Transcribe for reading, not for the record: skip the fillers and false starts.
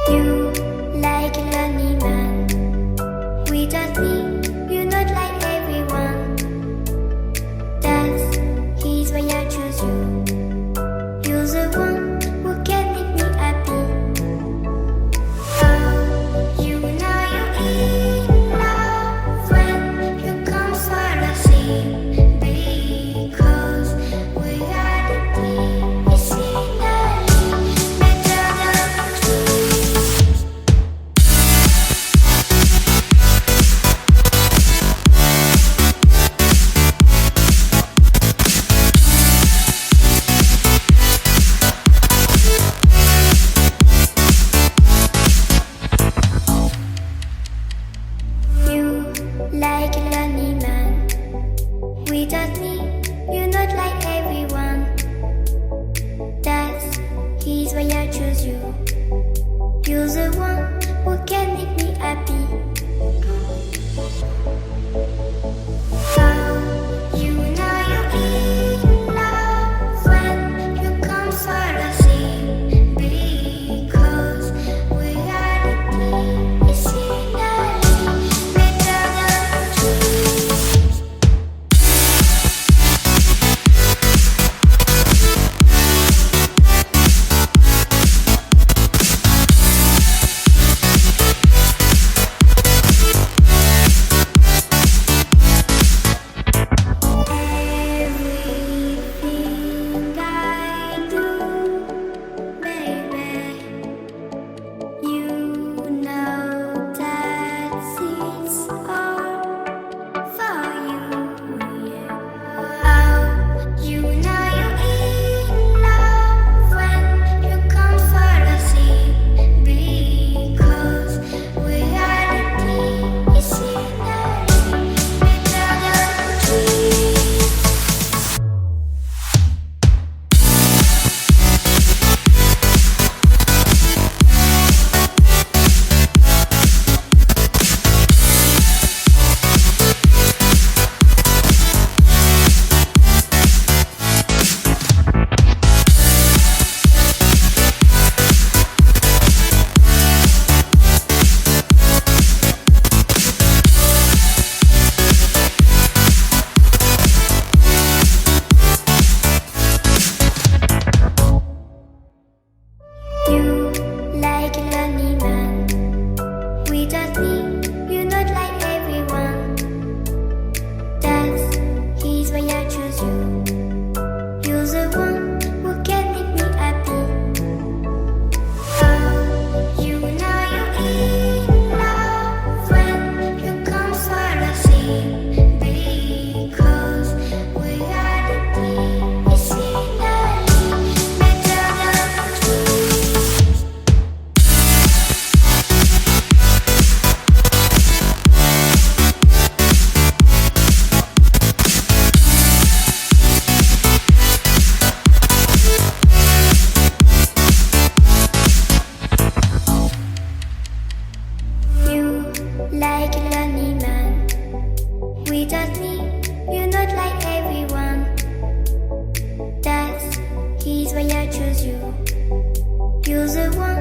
You like a lonely man. Without me, you're not like everyone. That's his why I choose you. You're the one who can make me happy. Oh, you know you're in love when you come for the sea. Because we are the deep, it's finally better than trees. You like a lonely man. Without me, you're not like everyone. That's his why I choose you. You're the one who can make me happy. Oh, you know you're in love when you come for the sea. Because we are the deep, it's finally better than trees. Everything I do, baby, you know that it's all for you, yeah. Oh, you know you're in love when you come for the sea. Because we are the deep, it's finally better than trees. You like a lonely man. Without me, you're not like everyone. That's his why I choose you. You're the one who can make me happy. Oh, you know you're in love when you come for the sea. Because we are the deep, it's finally better than trees. You like a lonely man. Without me, you're not like everyone. That's his why I choose you. You're the one